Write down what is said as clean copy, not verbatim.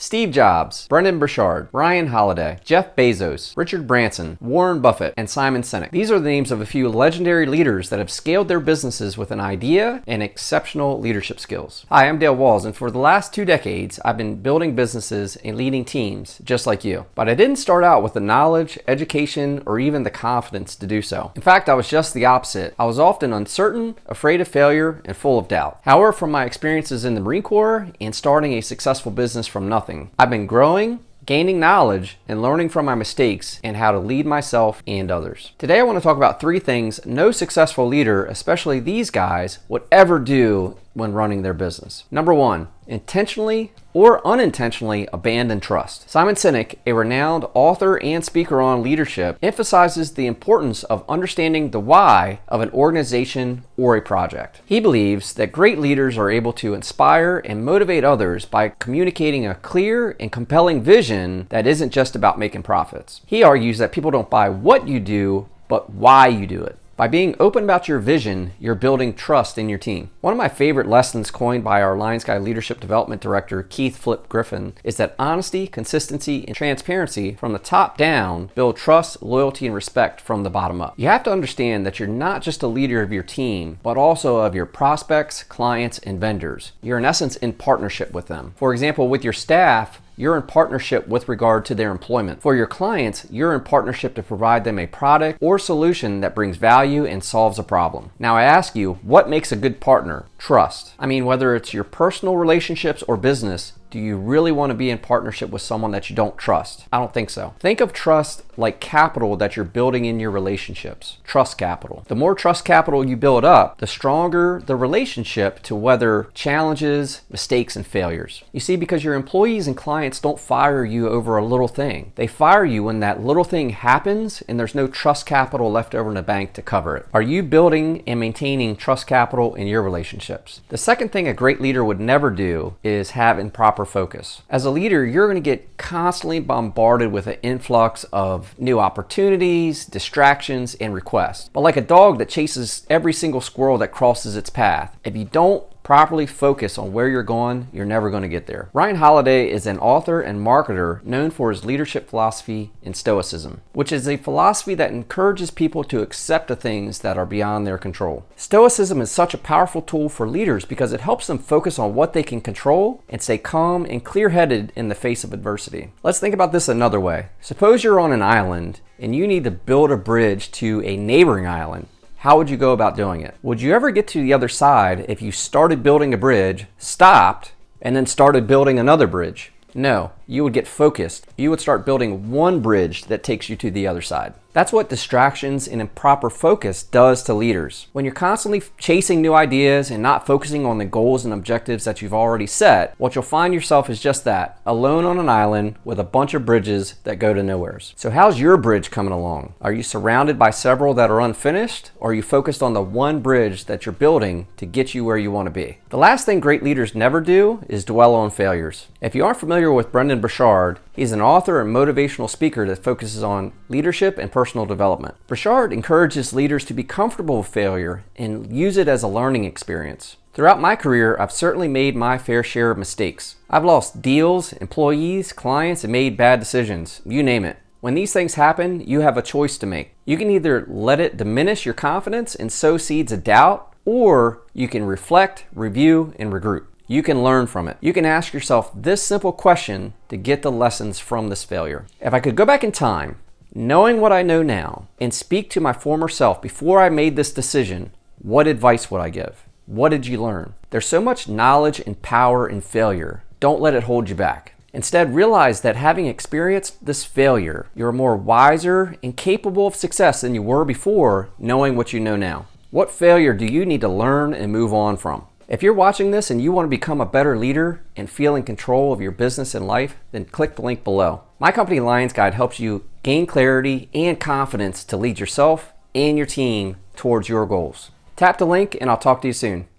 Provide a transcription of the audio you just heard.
Steve Jobs, Brendan Burchard, Ryan Holiday, Jeff Bezos, Richard Branson, Warren Buffett, and Simon Sinek. These are the names of a few legendary leaders that have scaled their businesses with an idea and exceptional leadership skills. Hi, I'm Dale Walls, and for the last 2 decades, I've been building businesses and leading teams just like you. But I didn't start out with the knowledge, education, or even the confidence to do so. In fact, I was just the opposite. I was often uncertain, afraid of failure, and full of doubt. However, from my experiences in the Marine Corps and starting a successful business from nothing, I've been growing, gaining knowledge, and learning from my mistakes and how to lead myself and others. Today I want to talk about 3 things no successful leader, especially these guys, would ever do when running their business. Number 1, intentionally or unintentionally abandon trust. Simon Sinek, a renowned author and speaker on leadership, emphasizes the importance of understanding the why of an organization or a project. He believes that great leaders are able to inspire and motivate others by communicating a clear and compelling vision that isn't just about making profits. He argues that people don't buy what you do, but why you do it. By being open about your vision, you're building trust in your team. One of my favorite lessons coined by our Lion Sky Leadership Development Director, Keith Flip Griffin, is that honesty, consistency, and transparency from the top down build trust, loyalty, and respect from the bottom up. You have to understand that you're not just a leader of your team, but also of your prospects, clients, and vendors. You're in essence in partnership with them. For example, with your staff, you're in partnership with regard to their employment. For your clients, you're in partnership to provide them a product or solution that brings value and solves a problem. Now I ask you, what makes a good partner? Trust. I mean, whether it's your personal relationships or business, do you really want to be in partnership with someone that you don't trust? I don't think so. Think of trust like capital that you're building in your relationships. Trust capital. The more trust capital you build up, the stronger the relationship to weather challenges, mistakes, and failures. You see, because your employees and clients don't fire you over a little thing. They fire you when that little thing happens and there's no trust capital left over in the bank to cover it. Are you building and maintaining trust capital in your relationships? The second thing a great leader would never do is have improper focus. As a leader, you're going to get constantly bombarded with an influx of new opportunities, distractions, and requests. But like a dog that chases every single squirrel that crosses its path, if you don't properly focus on where you're going, you're never going to get there. Ryan Holiday is an author and marketer known for his leadership philosophy in Stoicism, which is a philosophy that encourages people to accept the things that are beyond their control. Stoicism is such a powerful tool for leaders because it helps them focus on what they can control and stay calm and clear-headed in the face of adversity. Let's think about this another way. Suppose you're on an island and you need to build a bridge to a neighboring island. How would you go about doing it? Would you ever get to the other side if you started building a bridge, stopped, and then started building another bridge? No, you would get focused. You would start building one bridge that takes you to the other side. That's what distractions and improper focus does to leaders. When you're constantly chasing new ideas and not focusing on the goals and objectives that you've already set, what you'll find yourself is just that, alone on an island with a bunch of bridges that go to nowheres. So how's your bridge coming along? Are you surrounded by several that are unfinished, or are you focused on the one bridge that you're building to get you where you want to be? The last thing great leaders never do is dwell on failures. If you aren't familiar with Brendan Burchard, he's an author and motivational speaker that focuses on leadership and personal development. Burchard encourages leaders to be comfortable with failure and use it as a learning experience. Throughout my career, I've certainly made my fair share of mistakes. I've lost deals, employees, clients, and made bad decisions. You name it. When these things happen, you have a choice to make. You can either let it diminish your confidence and sow seeds of doubt, or you can reflect, review, and regroup. You can learn from it. You can ask yourself this simple question to get the lessons from this failure. If I could go back in time, knowing what I know now, and speak to my former self before I made this decision, what advice would I give? What did you learn? There's so much knowledge and power in failure. Don't let it hold you back. Instead, realize that having experienced this failure, you're more wiser and capable of success than you were before knowing what you know now. What failure do you need to learn and move on from? If you're watching this and you want to become a better leader and feel in control of your business and life, then click the link below. My company, Lions Guide, helps you gain clarity and confidence to lead yourself and your team towards your goals. Tap the link and I'll talk to you soon.